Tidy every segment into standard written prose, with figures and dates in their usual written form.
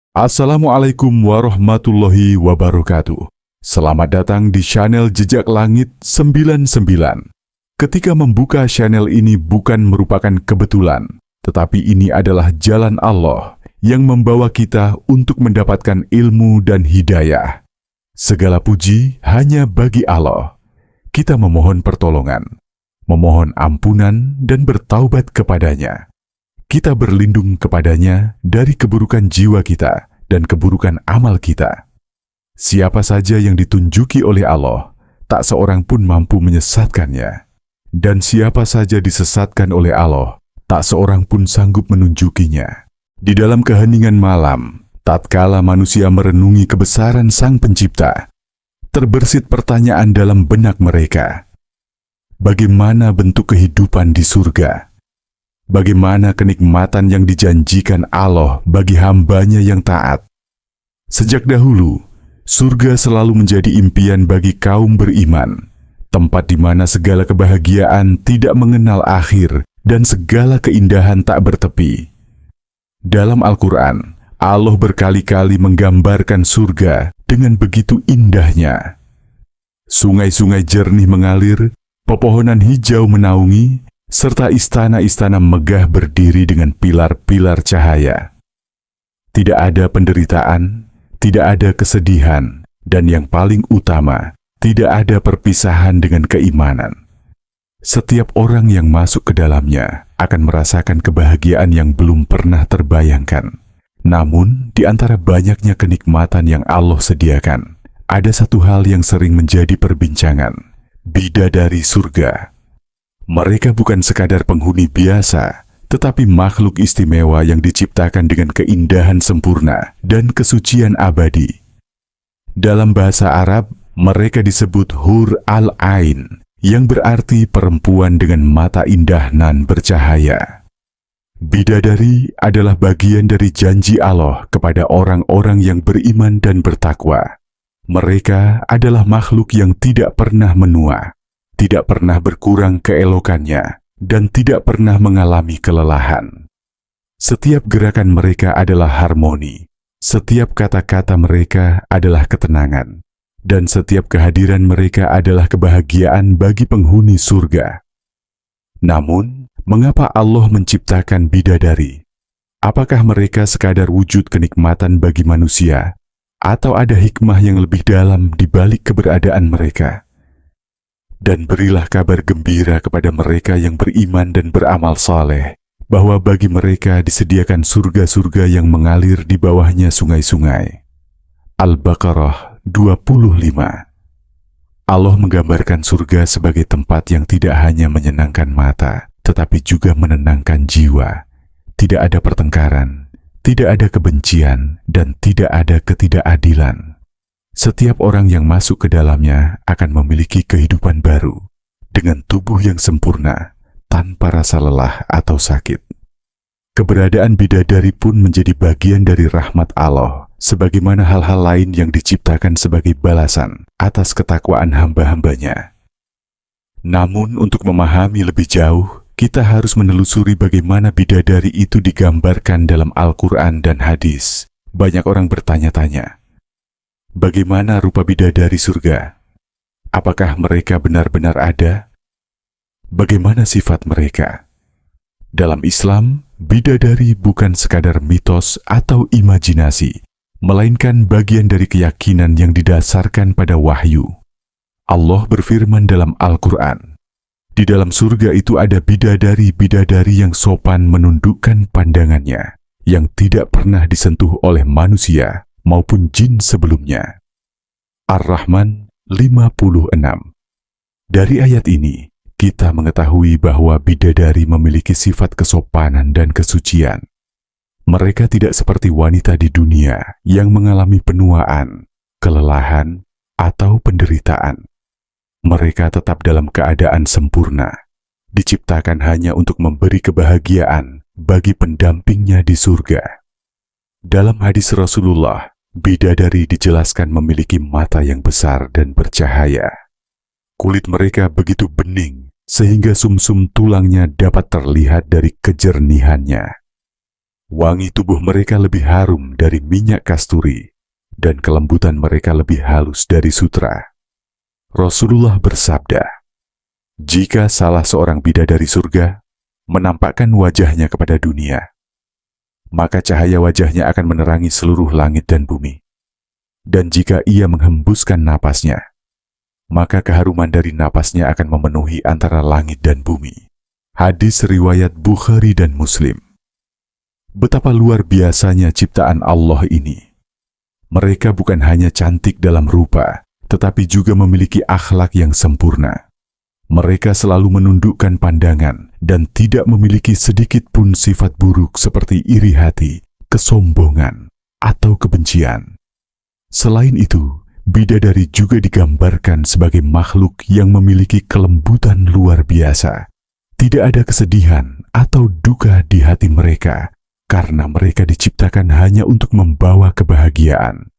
Assalamualaikum warahmatullahi wabarakatuh. Selamat datang di channel Jejak Langit 99. Ketika membuka channel ini bukan merupakan kebetulan, tetapi ini adalah jalan Allah yang membawa kita untuk mendapatkan ilmu dan hidayah. Segala puji hanya bagi Allah. Kita memohon pertolongan, memohon ampunan dan bertaubat kepadanya. Kita berlindung kepadanya dari keburukan jiwa kita dan keburukan amal kita. Siapa saja yang ditunjuki oleh Allah, tak seorang pun mampu menyesatkannya. Dan siapa saja disesatkan oleh Allah, tak seorang pun sanggup menunjukinya. Di dalam keheningan malam, tatkala manusia merenungi kebesaran Sang Pencipta, terbersit pertanyaan dalam benak mereka. Bagaimana bentuk kehidupan di surga? Bagaimana kenikmatan yang dijanjikan Allah bagi hambanya yang taat? Sejak dahulu, surga selalu menjadi impian bagi kaum beriman, tempat di mana segala kebahagiaan tidak mengenal akhir dan segala keindahan tak bertepi. Dalam Al-Quran, Allah berkali-kali menggambarkan surga dengan begitu indahnya. Sungai-sungai jernih mengalir, pepohonan hijau menaungi, serta istana-istana megah berdiri dengan pilar-pilar cahaya. Tidak ada penderitaan, tidak ada kesedihan, dan yang paling utama, tidak ada perpisahan dengan keimanan. Setiap orang yang masuk ke dalamnya akan merasakan kebahagiaan yang belum pernah terbayangkan. Namun, di antara banyaknya kenikmatan yang Allah sediakan, ada satu hal yang sering menjadi perbincangan: bidadari surga. Mereka bukan sekadar penghuni biasa, tetapi makhluk istimewa yang diciptakan dengan keindahan sempurna dan kesucian abadi. Dalam bahasa Arab, mereka disebut Hur al-Ain, yang berarti perempuan dengan mata indah nan bercahaya. Bidadari adalah bagian dari janji Allah kepada orang-orang yang beriman dan bertakwa. Mereka adalah makhluk yang tidak pernah menua, tidak pernah berkurang keelokannya, dan tidak pernah mengalami kelelahan. Setiap gerakan mereka adalah harmoni, setiap kata-kata mereka adalah ketenangan, dan setiap kehadiran mereka adalah kebahagiaan bagi penghuni surga. Namun, mengapa Allah menciptakan bidadari? Apakah mereka sekadar wujud kenikmatan bagi manusia, atau ada hikmah yang lebih dalam di balik keberadaan mereka? Dan berilah kabar gembira kepada mereka yang beriman dan beramal saleh, bahwa bagi mereka disediakan surga-surga yang mengalir di bawahnya sungai-sungai. Al-Baqarah 25. Allah menggambarkan surga sebagai tempat yang tidak hanya menyenangkan mata, tetapi juga menenangkan jiwa. Tidak ada pertengkaran, tidak ada kebencian, dan tidak ada ketidakadilan. Setiap orang yang masuk ke dalamnya akan memiliki kehidupan baru, dengan tubuh yang sempurna, tanpa rasa lelah atau sakit. Keberadaan bidadari pun menjadi bagian dari rahmat Allah, sebagaimana hal-hal lain yang diciptakan sebagai balasan atas ketakwaan hamba-hambanya. Namun untuk memahami lebih jauh, kita harus menelusuri bagaimana bidadari itu digambarkan dalam Al-Quran dan hadis. Banyak orang bertanya-tanya, bagaimana rupa bidadari surga? Apakah mereka benar-benar ada? Bagaimana sifat mereka? Dalam Islam, bidadari bukan sekadar mitos atau imajinasi, melainkan bagian dari keyakinan yang didasarkan pada wahyu. Allah berfirman dalam Al-Quran, di dalam surga itu ada bidadari-bidadari yang sopan menundukkan pandangannya, yang tidak pernah disentuh oleh manusia maupun jin sebelumnya. Ar-Rahman 56. Dari ayat ini, kita mengetahui bahwa bidadari memiliki sifat kesopanan dan kesucian. Mereka tidak seperti wanita di dunia yang mengalami penuaan, kelelahan, atau penderitaan. Mereka tetap dalam keadaan sempurna, diciptakan hanya untuk memberi kebahagiaan bagi pendampingnya di surga. Dalam hadis Rasulullah, bidadari dijelaskan memiliki mata yang besar dan bercahaya. Kulit mereka begitu bening, sehingga sumsum tulangnya dapat terlihat dari kejernihannya. Wangi tubuh mereka lebih harum dari minyak kasturi, dan kelembutan mereka lebih halus dari sutra. Rasulullah bersabda, jika salah seorang bidadari surga menampakkan wajahnya kepada dunia, maka cahaya wajahnya akan menerangi seluruh langit dan bumi. Dan jika ia menghembuskan napasnya, maka keharuman dari napasnya akan memenuhi antara langit dan bumi. Hadis riwayat Bukhari dan Muslim. Betapa luar biasanya ciptaan Allah ini. Mereka bukan hanya cantik dalam rupa, tetapi juga memiliki akhlak yang sempurna. Mereka selalu menundukkan pandangan dan tidak memiliki sedikit pun sifat buruk seperti iri hati, kesombongan, atau kebencian. Selain itu, bidadari juga digambarkan sebagai makhluk yang memiliki kelembutan luar biasa. Tidak ada kesedihan atau duka di hati mereka, karena mereka diciptakan hanya untuk membawa kebahagiaan.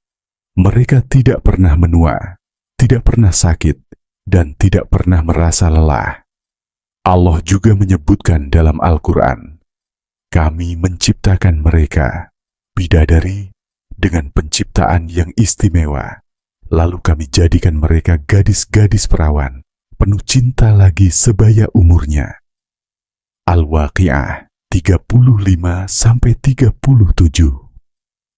Mereka tidak pernah menua, tidak pernah sakit, dan tidak pernah merasa lelah. Allah juga menyebutkan dalam Al-Quran, kami menciptakan mereka, bidadari, dengan penciptaan yang istimewa. Lalu kami jadikan mereka gadis-gadis perawan, penuh cinta lagi sebaya umurnya. Al-Waqi'ah 35-37.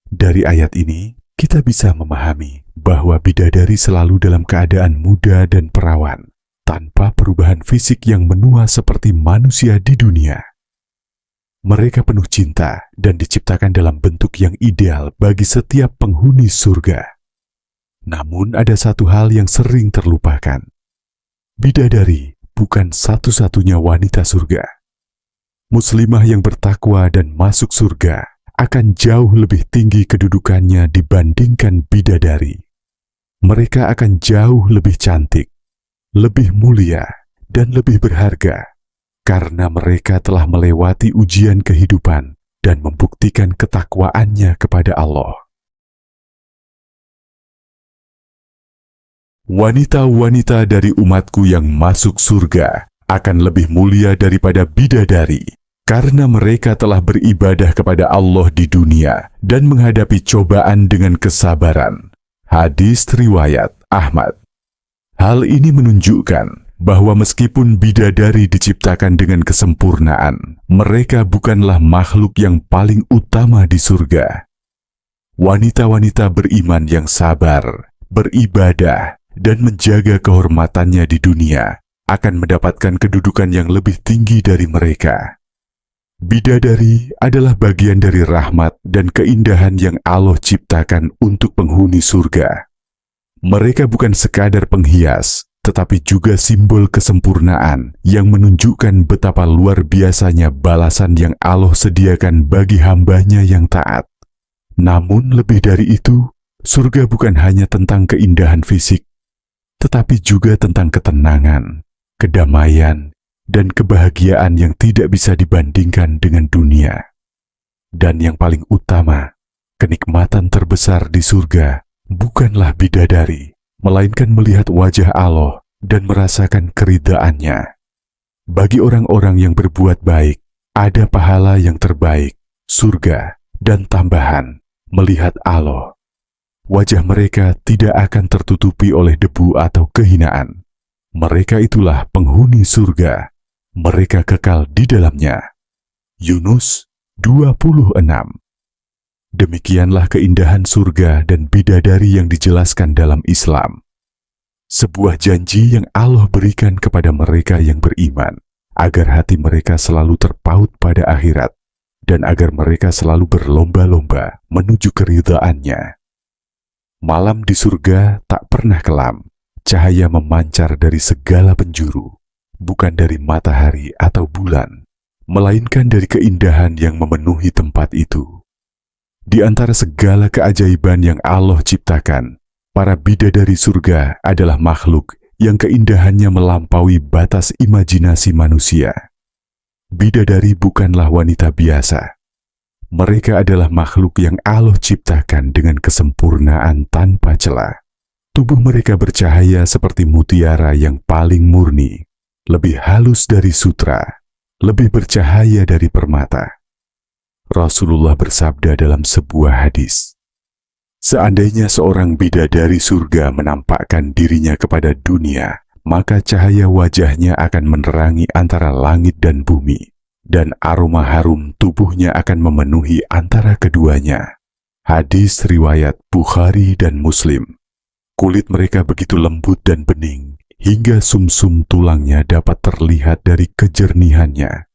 Dari ayat ini, kita bisa memahami bahwa bidadari selalu dalam keadaan muda dan perawan, tanpa perubahan fisik yang menua seperti manusia di dunia. Mereka penuh cinta dan diciptakan dalam bentuk yang ideal bagi setiap penghuni surga. Namun ada satu hal yang sering terlupakan. Bidadari bukan satu-satunya wanita surga. Muslimah yang bertakwa dan masuk surga akan jauh lebih tinggi kedudukannya dibandingkan bidadari. Mereka akan jauh lebih cantik, lebih mulia, dan lebih berharga, karena mereka telah melewati ujian kehidupan dan membuktikan ketakwaannya kepada Allah. Wanita-wanita dari umatku yang masuk surga akan lebih mulia daripada bidadari, karena mereka telah beribadah kepada Allah di dunia dan menghadapi cobaan dengan kesabaran. Hadis riwayat Ahmad. Hal ini menunjukkan bahwa meskipun bidadari diciptakan dengan kesempurnaan, mereka bukanlah makhluk yang paling utama di surga. Wanita-wanita beriman yang sabar, beribadah, dan menjaga kehormatannya di dunia akan mendapatkan kedudukan yang lebih tinggi dari mereka. Bidadari adalah bagian dari rahmat dan keindahan yang Allah ciptakan untuk penghuni surga. Mereka bukan sekadar penghias, tetapi juga simbol kesempurnaan yang menunjukkan betapa luar biasanya balasan yang Allah sediakan bagi hamba-Nya yang taat. Namun lebih dari itu, surga bukan hanya tentang keindahan fisik, tetapi juga tentang ketenangan, kedamaian, dan kebahagiaan yang tidak bisa dibandingkan dengan dunia. Dan yang paling utama, kenikmatan terbesar di surga bukanlah bidadari, melainkan melihat wajah Allah dan merasakan keridaan-Nya. Bagi orang-orang yang berbuat baik, ada pahala yang terbaik, surga, dan tambahan, melihat Allah. Wajah mereka tidak akan tertutupi oleh debu atau kehinaan. Mereka itulah penghuni surga. Mereka kekal di dalamnya. Yunus 26. Demikianlah keindahan surga dan bidadari yang dijelaskan dalam Islam. Sebuah janji yang Allah berikan kepada mereka yang beriman, agar hati mereka selalu terpaut pada akhirat, dan agar mereka selalu berlomba-lomba menuju keridhaan-Nya. Malam di surga tak pernah kelam, cahaya memancar dari segala penjuru, bukan dari matahari atau bulan, melainkan dari keindahan yang memenuhi tempat itu. Di antara segala keajaiban yang Allah ciptakan, para bidadari surga adalah makhluk yang keindahannya melampaui batas imajinasi manusia. Bidadari bukanlah wanita biasa. Mereka adalah makhluk yang Allah ciptakan dengan kesempurnaan tanpa celah. Tubuh mereka bercahaya seperti mutiara yang paling murni, lebih halus dari sutra, lebih bercahaya dari permata. Rasulullah bersabda dalam sebuah hadis, "Seandainya seorang bidadari surga menampakkan dirinya kepada dunia, maka cahaya wajahnya akan menerangi antara langit dan bumi, dan aroma harum tubuhnya akan memenuhi antara keduanya." Hadis riwayat Bukhari dan Muslim. Kulit mereka begitu lembut dan bening, hingga sumsum tulangnya dapat terlihat dari kejernihannya.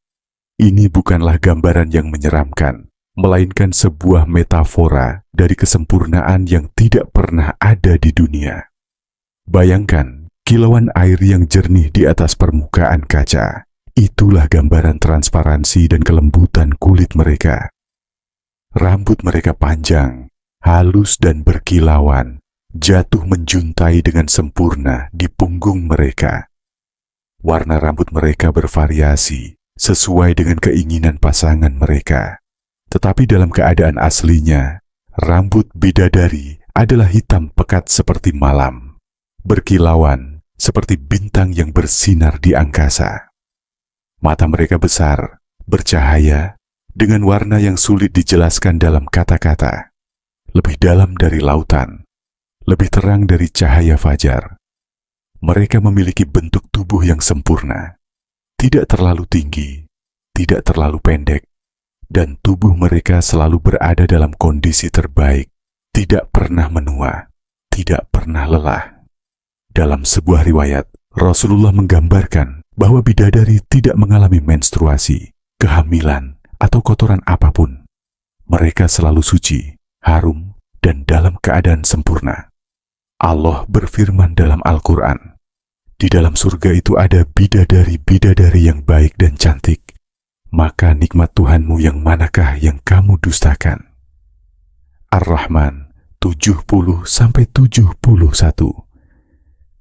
Ini bukanlah gambaran yang menyeramkan, melainkan sebuah metafora dari kesempurnaan yang tidak pernah ada di dunia. Bayangkan kilauan air yang jernih di atas permukaan kaca. Itulah gambaran transparansi dan kelembutan kulit mereka. Rambut mereka panjang, halus dan berkilauan, jatuh menjuntai dengan sempurna di punggung mereka. Warna rambut mereka bervariasi sesuai dengan keinginan pasangan mereka. Tetapi dalam keadaan aslinya, rambut bidadari adalah hitam pekat seperti malam, berkilauan seperti bintang yang bersinar di angkasa. Mata mereka besar, bercahaya, dengan warna yang sulit dijelaskan dalam kata-kata. Lebih dalam dari lautan, lebih terang dari cahaya fajar. Mereka memiliki bentuk tubuh yang sempurna, tidak terlalu tinggi, tidak terlalu pendek, dan tubuh mereka selalu berada dalam kondisi terbaik, tidak pernah menua, tidak pernah lelah. Dalam sebuah riwayat, Rasulullah menggambarkan bahwa bidadari tidak mengalami menstruasi, kehamilan, atau kotoran apapun. Mereka selalu suci, harum, dan dalam keadaan sempurna. Allah berfirman dalam Al-Quran, "Di dalam surga itu ada bidadari-bidadari yang baik dan cantik. Maka nikmat Tuhanmu yang manakah yang kamu dustakan?" Ar-Rahman 70-71.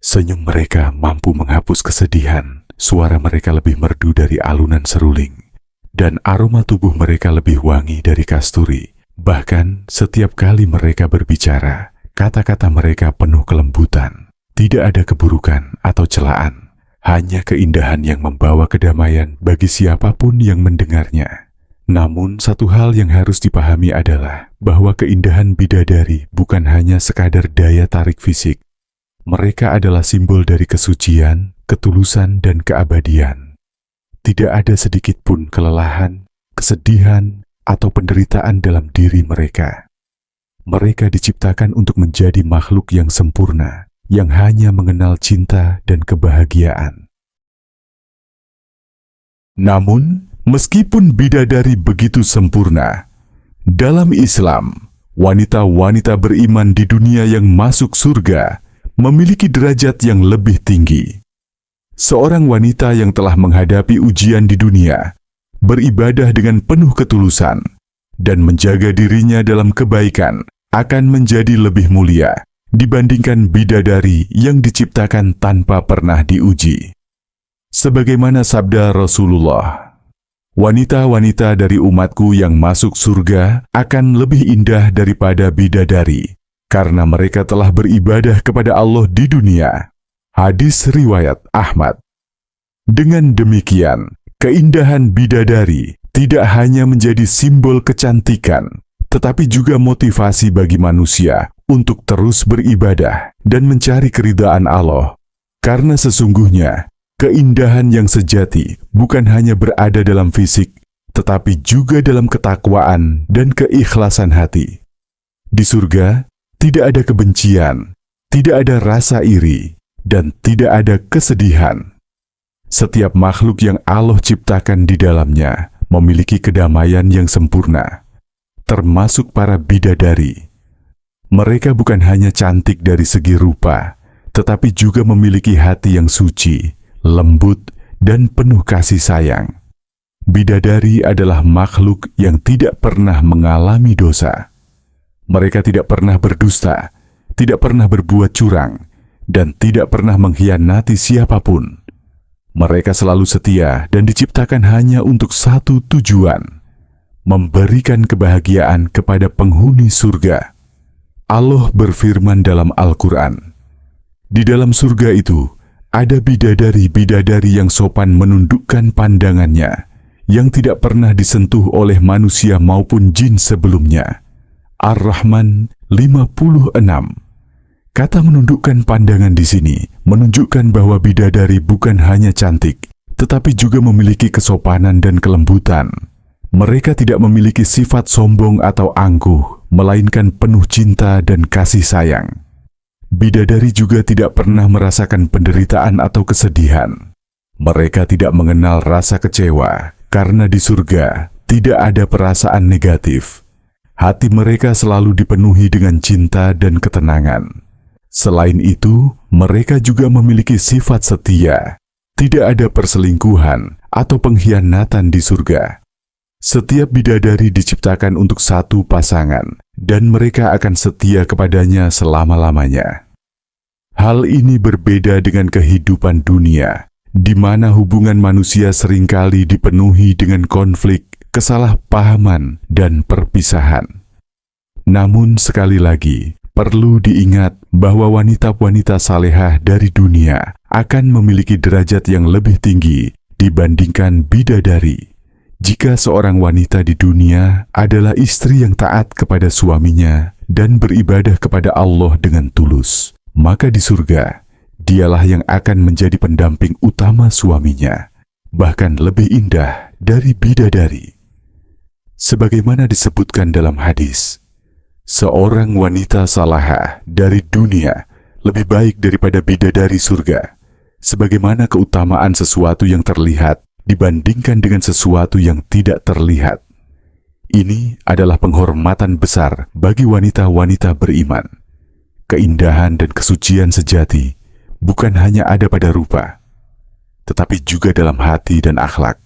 Senyum mereka mampu menghapus kesedihan, suara mereka lebih merdu dari alunan seruling, dan aroma tubuh mereka lebih wangi dari kasturi. Bahkan setiap kali mereka berbicara, kata-kata mereka penuh kelembutan. Tidak ada keburukan atau celaan, hanya keindahan yang membawa kedamaian bagi siapapun yang mendengarnya. Namun satu hal yang harus dipahami adalah bahwa keindahan bidadari bukan hanya sekadar daya tarik fisik. Mereka adalah simbol dari kesucian, ketulusan, dan keabadian. Tidak ada sedikit pun kelelahan, kesedihan, atau penderitaan dalam diri mereka. Mereka diciptakan untuk menjadi makhluk yang sempurna, yang hanya mengenal cinta dan kebahagiaan. Namun, meskipun bidadari begitu sempurna, dalam Islam, wanita-wanita beriman di dunia yang masuk surga memiliki derajat yang lebih tinggi. Seorang wanita yang telah menghadapi ujian di dunia, beribadah dengan penuh ketulusan, dan menjaga dirinya dalam kebaikan akan menjadi lebih mulia dibandingkan bidadari yang diciptakan tanpa pernah diuji. Sebagaimana sabda Rasulullah, "Wanita-wanita dari umatku yang masuk surga akan lebih indah daripada bidadari, karena mereka telah beribadah kepada Allah di dunia." Hadis riwayat Ahmad. Dengan demikian, keindahan bidadari tidak hanya menjadi simbol kecantikan, tetapi juga motivasi bagi manusia untuk terus beribadah dan mencari keridhaan Allah. Karena sesungguhnya, keindahan yang sejati bukan hanya berada dalam fisik, tetapi juga dalam ketakwaan dan keikhlasan hati. Di surga, tidak ada kebencian, tidak ada rasa iri, dan tidak ada kesedihan. Setiap makhluk yang Allah ciptakan di dalamnya memiliki kedamaian yang sempurna, termasuk para bidadari. Mereka bukan hanya cantik dari segi rupa, tetapi juga memiliki hati yang suci, lembut, dan penuh kasih sayang. Bidadari adalah makhluk yang tidak pernah mengalami dosa. Mereka tidak pernah berdusta, tidak pernah berbuat curang, dan tidak pernah mengkhianati siapapun. Mereka selalu setia dan diciptakan hanya untuk satu tujuan: memberikan kebahagiaan kepada penghuni surga. Allah berfirman dalam Al-Quran, "Di dalam surga itu ada bidadari-bidadari yang sopan menundukkan pandangannya, yang tidak pernah disentuh oleh manusia maupun jin sebelumnya. Ar-Rahman 56. Kata menundukkan pandangan di sini menunjukkan bahwa bidadari bukan hanya cantik, tetapi juga memiliki kesopanan dan kelembutan. Mereka tidak memiliki sifat sombong atau angkuh, melainkan penuh cinta dan kasih sayang. Bidadari juga tidak pernah merasakan penderitaan atau kesedihan. Mereka tidak mengenal rasa kecewa, karena di surga tidak ada perasaan negatif. Hati mereka selalu dipenuhi dengan cinta dan ketenangan. Selain itu, mereka juga memiliki sifat setia. Tidak ada perselingkuhan atau pengkhianatan di surga. Setiap bidadari diciptakan untuk satu pasangan, dan mereka akan setia kepadanya selama-lamanya. Hal ini berbeda dengan kehidupan dunia, di mana hubungan manusia seringkali dipenuhi dengan konflik, kesalahpahaman, dan perpisahan. Namun sekali lagi, perlu diingat bahwa wanita-wanita salehah dari dunia akan memiliki derajat yang lebih tinggi dibandingkan bidadari. Jika seorang wanita di dunia adalah istri yang taat kepada suaminya dan beribadah kepada Allah dengan tulus, maka di surga, dialah yang akan menjadi pendamping utama suaminya, bahkan lebih indah dari bidadari. Sebagaimana disebutkan dalam hadis, seorang wanita salahah dari dunia lebih baik daripada bidadari surga, sebagaimana keutamaan sesuatu yang terlihat dibandingkan dengan sesuatu yang tidak terlihat. Ini adalah penghormatan besar bagi wanita-wanita beriman. Keindahan dan kesucian sejati bukan hanya ada pada rupa, tetapi juga dalam hati dan akhlak.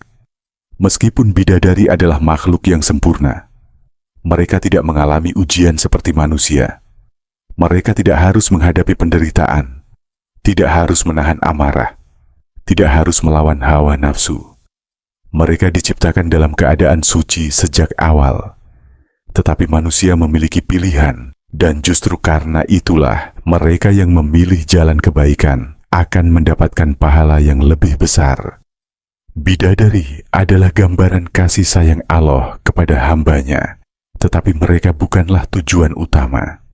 Meskipun bidadari adalah makhluk yang sempurna, mereka tidak mengalami ujian seperti manusia. Mereka tidak harus menghadapi penderitaan, tidak harus menahan amarah, tidak harus melawan hawa nafsu. Mereka diciptakan dalam keadaan suci sejak awal. Tetapi manusia memiliki pilihan, dan justru karena itulah mereka yang memilih jalan kebaikan akan mendapatkan pahala yang lebih besar. Bidadari adalah gambaran kasih sayang Allah kepada hambanya, tetapi mereka bukanlah tujuan utama.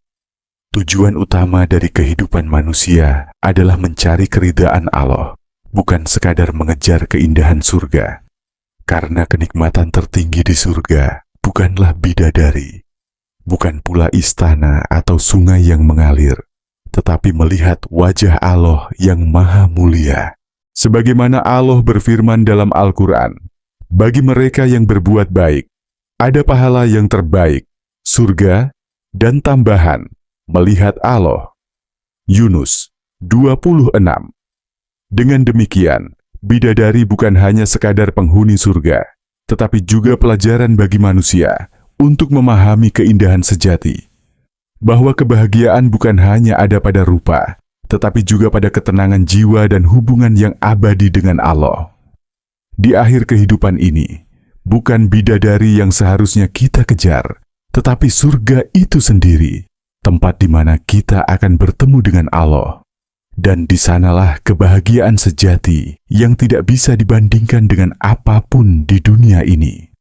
Tujuan utama dari kehidupan manusia adalah mencari keridaan Allah, bukan sekadar mengejar keindahan surga. Karena kenikmatan tertinggi di surga bukanlah bidadari, bukan pula istana atau sungai yang mengalir, tetapi melihat wajah Allah yang maha mulia. Sebagaimana Allah berfirman dalam Al-Quran, bagi mereka yang berbuat baik, ada pahala yang terbaik, surga, dan tambahan, melihat Allah. Yunus 26. Dengan demikian, bidadari bukan hanya sekadar penghuni surga, tetapi juga pelajaran bagi manusia untuk memahami keindahan sejati. Bahwa kebahagiaan bukan hanya ada pada rupa, tetapi juga pada ketenangan jiwa dan hubungan yang abadi dengan Allah. Di akhir kehidupan ini, bukan bidadari yang seharusnya kita kejar, tetapi surga itu sendiri, tempat di mana kita akan bertemu dengan Allah. Dan di sanalah kebahagiaan sejati yang tidak bisa dibandingkan dengan apapun di dunia ini.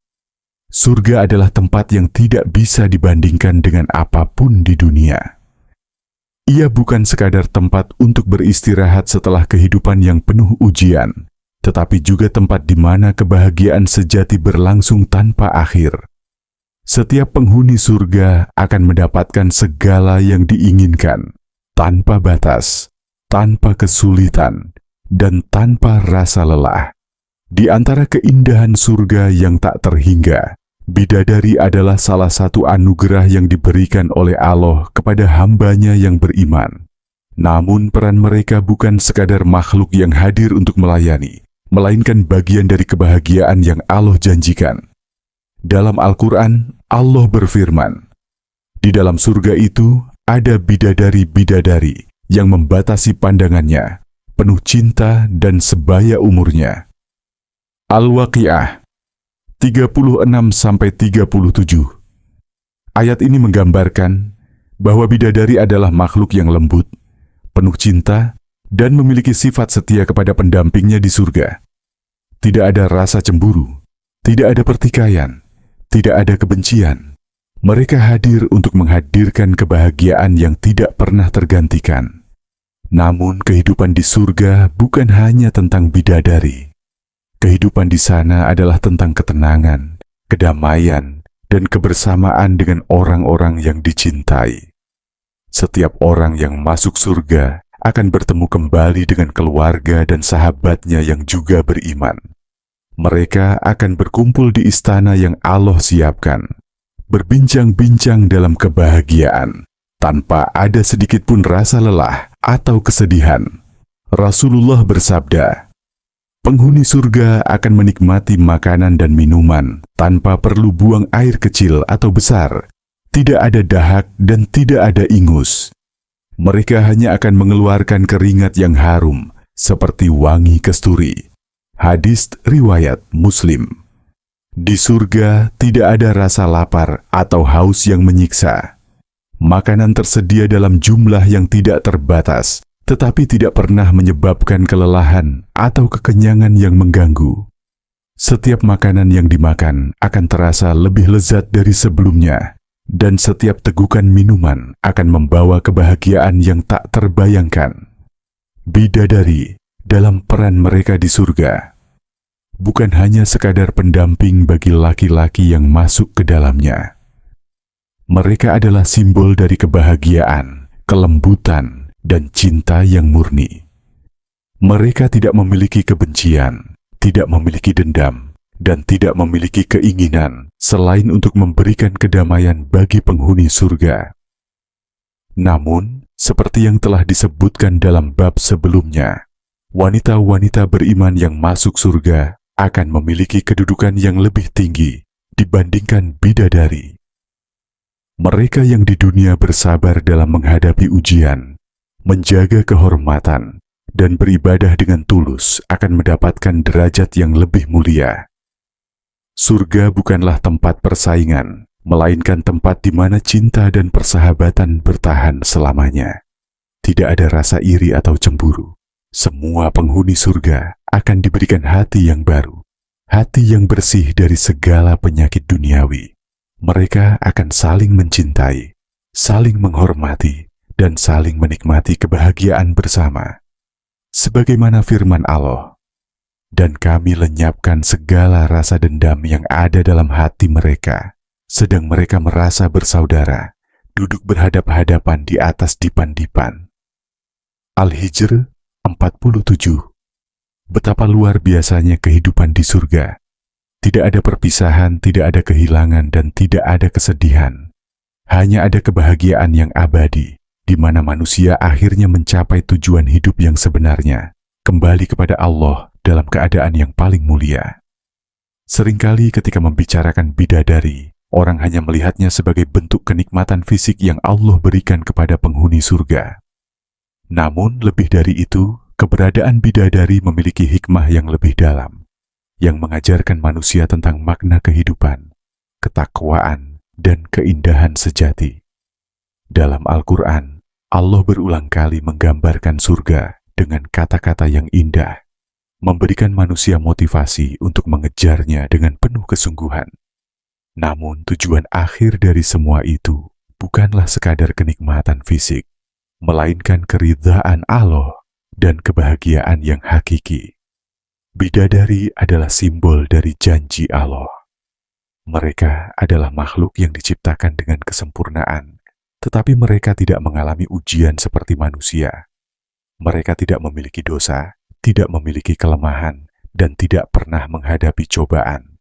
Surga adalah tempat yang tidak bisa dibandingkan dengan apapun di dunia. Ia bukan sekadar tempat untuk beristirahat setelah kehidupan yang penuh ujian, tetapi juga tempat di mana kebahagiaan sejati berlangsung tanpa akhir. Setiap penghuni surga akan mendapatkan segala yang diinginkan, tanpa batas, tanpa kesulitan, dan tanpa rasa lelah. Di antara keindahan surga yang tak terhingga, bidadari adalah salah satu anugerah yang diberikan oleh Allah kepada hambanya yang beriman. Namun peran mereka bukan sekadar makhluk yang hadir untuk melayani, melainkan bagian dari kebahagiaan yang Allah janjikan. Dalam Al-Quran, Allah berfirman, di dalam surga itu ada bidadari-bidadari yang membatasi pandangannya, penuh cinta dan sebaya umurnya. Al-Waqiah 36-37. Ayat ini menggambarkan bahwa bidadari adalah makhluk yang lembut, penuh cinta, dan memiliki sifat setia kepada pendampingnya di surga. Tidak ada rasa cemburu, Tidak ada pertikaian, tidak ada kebencian. Mereka hadir untuk menghadirkan kebahagiaan yang tidak pernah tergantikan. Namun kehidupan di surga bukan hanya tentang bidadari. Kehidupan di sana adalah tentang ketenangan, kedamaian, dan kebersamaan dengan orang-orang yang dicintai. Setiap orang yang masuk surga akan bertemu kembali dengan keluarga dan sahabatnya yang juga beriman. Mereka akan berkumpul di istana yang Allah siapkan, berbincang-bincang dalam kebahagiaan, tanpa ada sedikit pun rasa lelah atau kesedihan. Rasulullah bersabda, penghuni surga akan menikmati makanan dan minuman tanpa perlu buang air kecil atau besar. Tidak ada dahak dan tidak ada ingus. Mereka hanya akan mengeluarkan keringat yang harum seperti wangi kasturi. Hadis riwayat Muslim. Di surga tidak ada rasa lapar atau haus yang menyiksa. Makanan tersedia dalam jumlah yang tidak terbatas, tetapi tidak pernah menyebabkan kelelahan atau kekenyangan yang mengganggu. Setiap makanan yang dimakan akan terasa lebih lezat dari sebelumnya, dan setiap tegukan minuman akan membawa kebahagiaan yang tak terbayangkan. Bidadari dalam peran mereka di surga bukan hanya sekadar pendamping bagi laki-laki yang masuk ke dalamnya. Mereka adalah simbol dari kebahagiaan, kelembutan, dan cinta yang murni. Mereka tidak memiliki kebencian, tidak memiliki dendam, dan tidak memiliki keinginan selain untuk memberikan kedamaian bagi penghuni surga. Namun, seperti yang telah disebutkan dalam bab sebelumnya, wanita-wanita beriman yang masuk surga akan memiliki kedudukan yang lebih tinggi dibandingkan bidadari. Mereka yang di dunia bersabar dalam menghadapi ujian, menjaga kehormatan, dan beribadah dengan tulus akan mendapatkan derajat yang lebih mulia. Surga bukanlah tempat persaingan, melainkan tempat di mana cinta dan persahabatan bertahan selamanya. Tidak ada rasa iri atau cemburu. Semua penghuni surga akan diberikan hati yang baru, hati yang bersih dari segala penyakit duniawi. Mereka akan saling mencintai, saling menghormati, dan saling menikmati kebahagiaan bersama. Sebagaimana firman Allah, dan kami lenyapkan segala rasa dendam yang ada dalam hati mereka, sedang mereka merasa bersaudara, duduk berhadap-hadapan di atas dipan-dipan. Al-Hijr 47. Betapa luar biasanya kehidupan di surga. Tidak ada perpisahan, tidak ada kehilangan, dan tidak ada kesedihan. Hanya ada kebahagiaan yang abadi, di mana manusia akhirnya mencapai tujuan hidup yang sebenarnya, kembali kepada Allah dalam keadaan yang paling mulia. Seringkali ketika membicarakan bidadari, orang hanya melihatnya sebagai bentuk kenikmatan fisik yang Allah berikan kepada penghuni surga. Namun lebih dari itu, keberadaan bidadari memiliki hikmah yang lebih dalam, yang mengajarkan manusia tentang makna kehidupan, ketakwaan, dan keindahan sejati. Dalam Al-Quran, Allah berulang kali menggambarkan surga dengan kata-kata yang indah, memberikan manusia motivasi untuk mengejarnya dengan penuh kesungguhan. Namun tujuan akhir dari semua itu bukanlah sekadar kenikmatan fisik, melainkan keridhaan Allah dan kebahagiaan yang hakiki. Bidadari adalah simbol dari janji Allah. Mereka adalah makhluk yang diciptakan dengan kesempurnaan, tetapi mereka tidak mengalami ujian seperti manusia. Mereka tidak memiliki dosa, tidak memiliki kelemahan, dan tidak pernah menghadapi cobaan.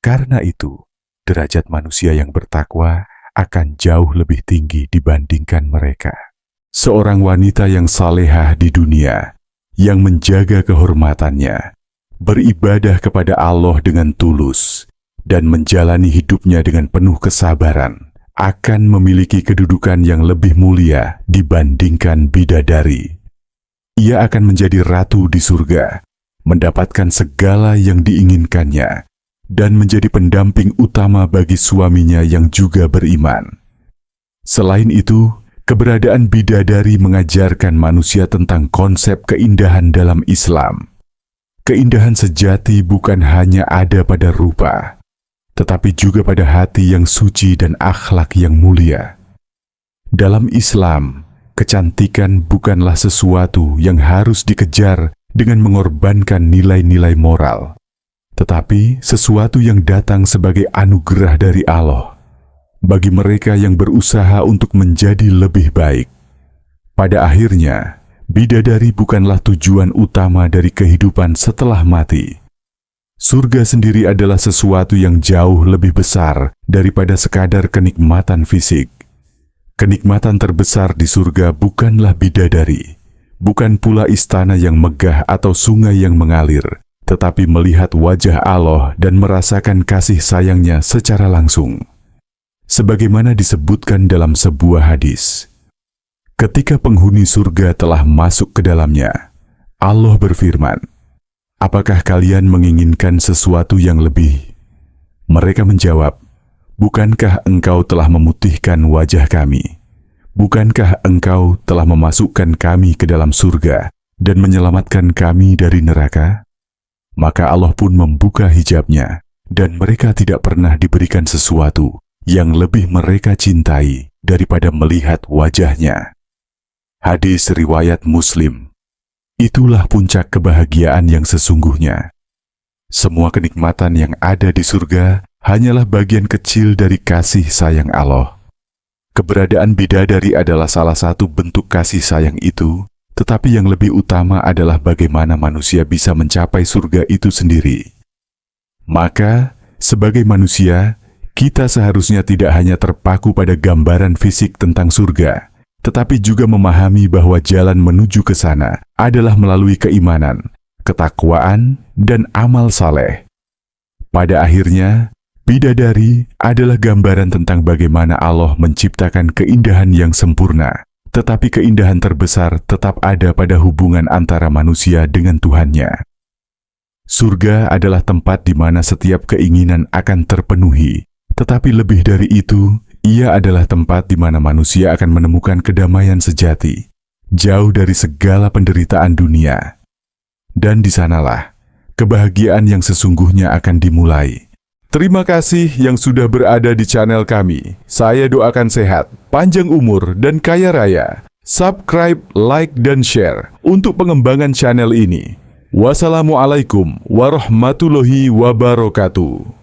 Karena itu, derajat manusia yang bertakwa akan jauh lebih tinggi dibandingkan mereka. Seorang wanita yang salehah di dunia, yang menjaga kehormatannya, beribadah kepada Allah dengan tulus, dan menjalani hidupnya dengan penuh kesabaran, akan memiliki kedudukan yang lebih mulia dibandingkan bidadari. Ia akan menjadi ratu di surga, mendapatkan segala yang diinginkannya, dan menjadi pendamping utama bagi suaminya yang juga beriman. Selain itu, keberadaan bidadari mengajarkan manusia tentang konsep keindahan dalam Islam. Keindahan sejati bukan hanya ada pada rupa, tetapi juga pada hati yang suci dan akhlak yang mulia. Dalam Islam, kecantikan bukanlah sesuatu yang harus dikejar dengan mengorbankan nilai-nilai moral, tetapi sesuatu yang datang sebagai anugerah dari Allah bagi mereka yang berusaha untuk menjadi lebih baik. Pada akhirnya, bidadari bukanlah tujuan utama dari kehidupan setelah mati. Surga sendiri adalah sesuatu yang jauh lebih besar daripada sekadar kenikmatan fisik. Kenikmatan terbesar di surga bukanlah bidadari, bukan pula istana yang megah atau sungai yang mengalir, tetapi melihat wajah Allah dan merasakan kasih sayangnya secara langsung. Sebagaimana disebutkan dalam sebuah hadis, ketika penghuni surga telah masuk ke dalamnya, Allah berfirman, "Apakah kalian menginginkan sesuatu yang lebih?" Mereka menjawab, "Bukankah engkau telah memutihkan wajah kami? Bukankah engkau telah memasukkan kami ke dalam surga dan menyelamatkan kami dari neraka?" Maka Allah pun membuka hijabnya, dan mereka tidak pernah diberikan sesuatu yang lebih mereka cintai daripada melihat wajahnya. Hadis riwayat Muslim. Itulah puncak kebahagiaan yang sesungguhnya. Semua kenikmatan yang ada di surga hanyalah bagian kecil dari kasih sayang Allah. Keberadaan bidadari adalah salah satu bentuk kasih sayang itu, tetapi yang lebih utama adalah bagaimana manusia bisa mencapai surga itu sendiri. Maka, sebagai manusia, kita seharusnya tidak hanya terpaku pada gambaran fisik tentang surga, tetapi juga memahami bahwa jalan menuju ke sana adalah melalui keimanan, ketakwaan, dan amal saleh. Pada akhirnya, bidadari adalah gambaran tentang bagaimana Allah menciptakan keindahan yang sempurna, tetapi keindahan terbesar tetap ada pada hubungan antara manusia dengan Tuhannya. Surga adalah tempat di mana setiap keinginan akan terpenuhi, tetapi lebih dari itu, ia adalah tempat di mana manusia akan menemukan kedamaian sejati, jauh dari segala penderitaan dunia. Dan di sanalah kebahagiaan yang sesungguhnya akan dimulai. Terima kasih yang sudah berada di channel kami. Saya doakan sehat, panjang umur, dan kaya raya. Subscribe, like, dan share untuk pengembangan channel ini. Wassalamualaikum warahmatullahi wabarakatuh.